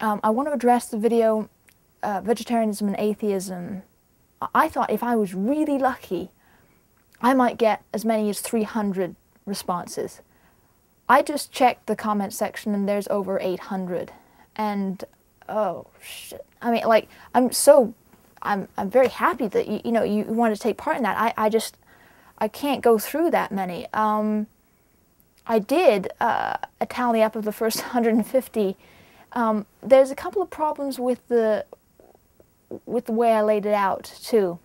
I want to address the video Vegetarianism and Atheism. I thought if I was really lucky, I might get as many as 300 responses. I just checked the comment section and there's over 800. And oh shit. I mean, like, I'm very happy that you want to take part in that. I can't go through that many. I did a tally up of the first 150. There's a couple of problems with the way I laid it out too.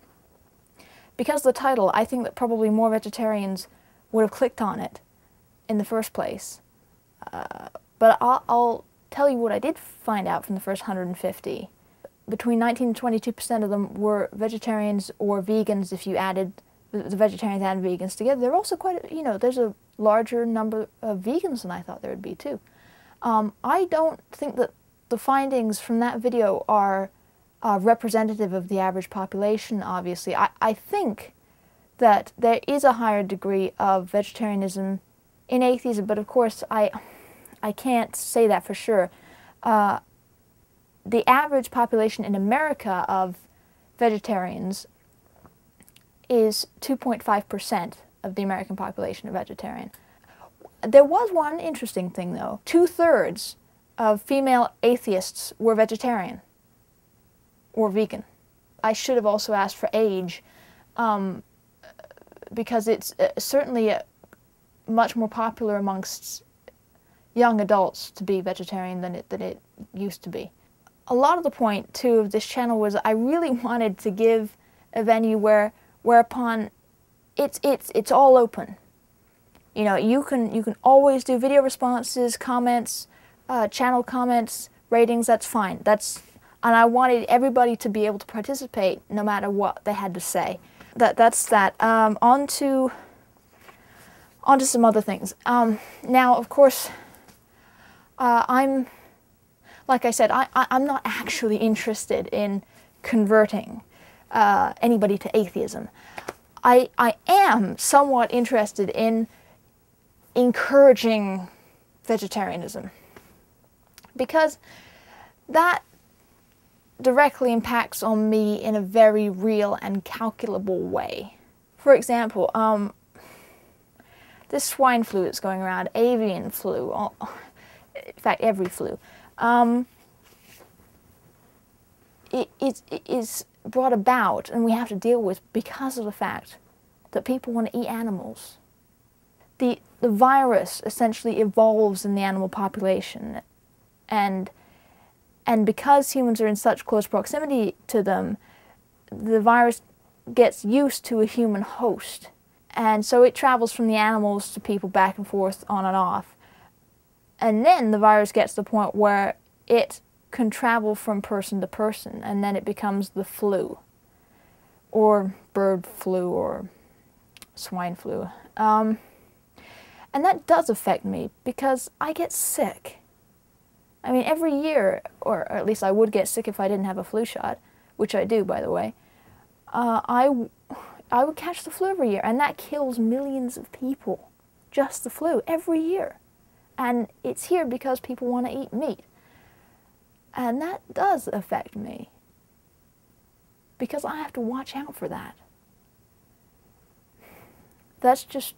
Because of the title, I think that probably more vegetarians would have clicked on it in the first place. But I'll tell you what I did find out from the first 150. Between 19 and 22% of them were vegetarians or vegans if you added the vegetarians and vegans together. There are also quite, there's a larger number of vegans than I thought there would be too. I don't think that the findings from that video are representative of the average population, obviously. I think that there is a higher degree of vegetarianism in atheism, but of course I can't say that for sure. The average population in America of vegetarians is 2.5% of the American population of vegetarian. There was one interesting thing though. 2/3 of female atheists were vegetarian or vegan. I should have also asked for age because it's certainly much more popular amongst young adults to be vegetarian than it used to be. A lot of the point too of this channel was I really wanted to give a venue whereupon it's all open. You can always do video responses, comments, channel comments, ratings. That's fine. And I wanted everybody to be able to participate no matter what they had to say. That's that. On to some other things. Now, of course, like I said, I'm not actually interested in converting anybody to atheism. I am somewhat interested in encouraging vegetarianism because that directly impacts on me in a very real and calculable way. For example, this swine flu that's going around, avian flu, in fact every flu, it is brought about and we have to deal with because of the fact that people want to eat animals. The virus essentially evolves in the animal population, and because humans are in such close proximity to them, the virus gets used to a human host, and so it travels from the animals to people back and forth on and off. And then the virus gets to the point where it can travel from person to person, and then it becomes the flu, or bird flu, or swine flu. And that does affect me because I get sick. I mean, every year, or at least I would get sick if I didn't have a flu shot, which I do, by the way. I would catch the flu every year, and that kills millions of people. Just the flu, every year. And it's here because people want to eat meat. And that does affect me, because I have to watch out for that. That's just...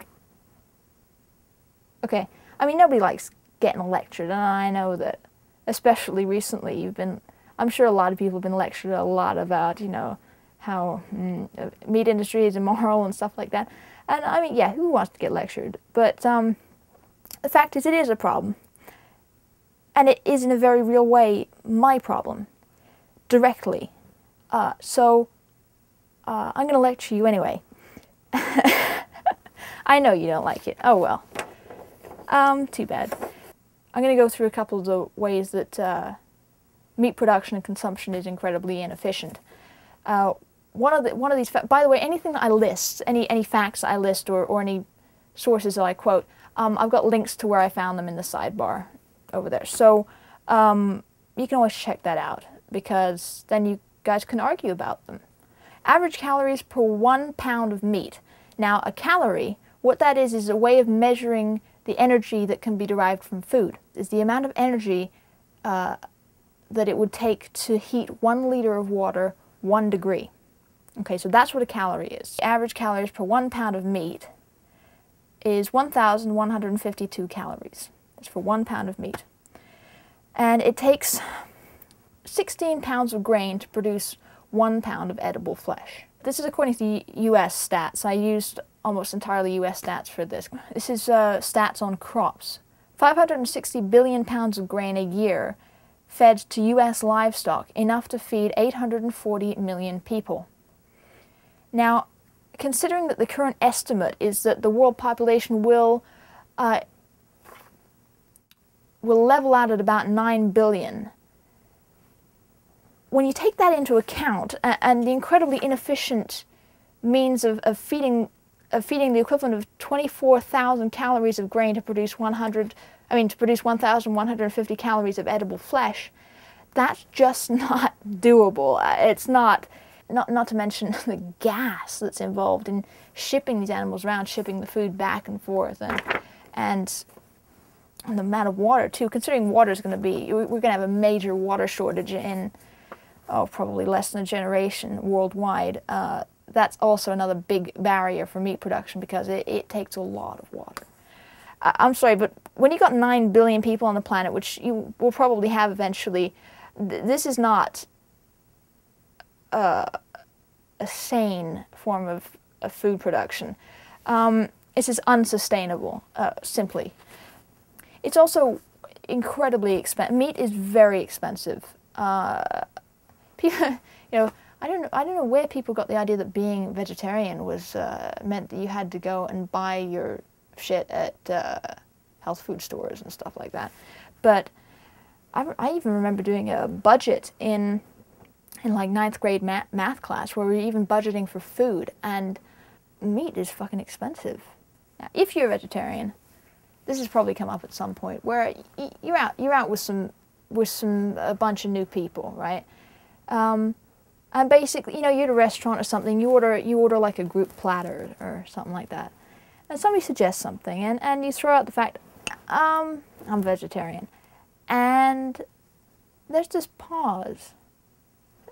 Okay, I mean, nobody likes getting lectured, and I know that, especially recently, I'm sure a lot of people have been lectured a lot about, how meat industry is immoral and stuff like that. And I mean, yeah, who wants to get lectured? But the fact is, it is a problem. And it is in a very real way my problem, directly. So I'm going to lecture you anyway. I know you don't like it. Oh well. Too bad. I'm going to go through a couple of the ways that meat production and consumption is incredibly inefficient. One of these, by the way, anything that I list, any facts I list or any sources that I quote, I've got links to where I found them in the sidebar over there. So you can always check that out, because then you guys can argue about them. Average calories per 1 pound of meat. Now, a calorie, what that is a way of measuring the energy that can be derived from food. Is the amount of energy that it would take to heat 1 liter of water 1 degree. Okay, so that's what a calorie is. The average calories per 1 pound of meat is 1,152 calories. That's for 1 pound of meat. And it takes 16 pounds of grain to produce 1 pound of edible flesh. This is according to the US stats. I used almost entirely US stats for this. This is stats on crops. 560 billion pounds of grain a year fed to US livestock, enough to feed 840 million people. Now, considering that the current estimate is that the world population will level out at about 9 billion, when you take that into account and the incredibly inefficient means of feeding the equivalent of 24,000 calories of grain to produce 1,150 calories of edible flesh, that's just not doable. It's not to mention the gas that's involved in shipping these animals around, shipping the food back and forth, and the amount of water too. Considering water is going to be, we're going to have a major water shortage in, probably less than a generation worldwide. That's also another big barrier for meat production because it takes a lot of water. I'm sorry, but when you got 9 billion people on the planet, which you will probably have eventually, this is not a sane form of food production. This is unsustainable, simply. It's also incredibly expensive. Meat is very expensive. People, I don't know where people got the idea that being vegetarian was meant that you had to go and buy your shit at health food stores and stuff like that. But I even remember doing a budget in like 9th grade math class where we were even budgeting for food, and meat is fucking expensive. Now, if you're a vegetarian, this has probably come up at some point where you're out with a bunch of new people, right? And basically, you're at a restaurant or something, you order like a group platter or something like that. And somebody suggests something, and you throw out the fact, I'm vegetarian. And there's this pause.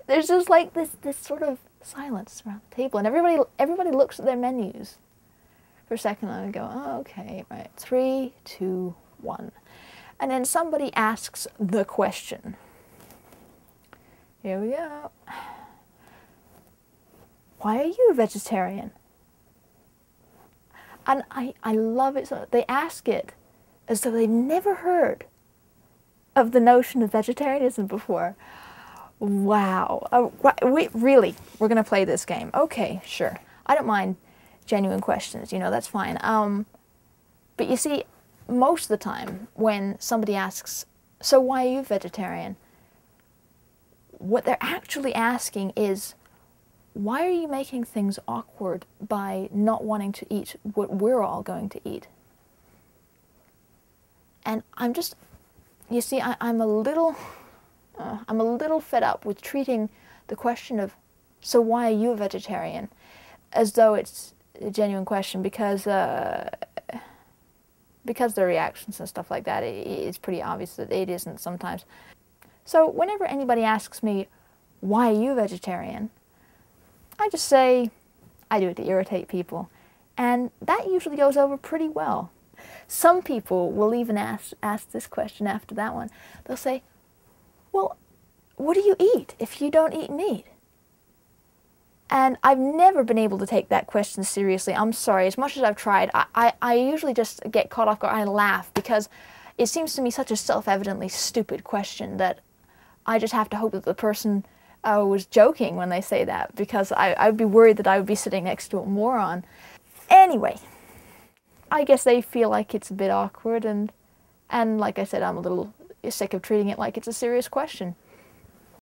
There's just like this sort of silence around the table, and everybody looks at their menus for a second and go, oh, okay, right, 3, 2, 1. And then somebody asks the question. Here we go. Why are you a vegetarian? And I love it. So they ask it as though they've never heard of the notion of vegetarianism before. Wow. We're going to play this game. Okay, sure. I don't mind genuine questions, that's fine. But you see, most of the time when somebody asks, so why are you vegetarian? What they're actually asking is, why are you making things awkward by not wanting to eat what we're all going to eat? And I'm just, you see, I'm a little fed up with treating the question of, so why are you a vegetarian, as though it's a genuine question, because the reactions and stuff like that, it's pretty obvious that it isn't sometimes. So whenever anybody asks me, why are you a vegetarian? I just say, I do it to irritate people. And that usually goes over pretty well. Some people will even ask this question after that one. They'll say, well, what do you eat if you don't eat meat? And I've never been able to take that question seriously. I'm sorry, as much as I've tried, I usually just get caught off guard. I laugh because it seems to me such a self-evidently stupid question that I just have to hope that the person was joking when they say that, because I would be worried that I would be sitting next to a moron. Anyway, I guess they feel like it's a bit awkward, and like I said, I'm a little sick of treating it like it's a serious question.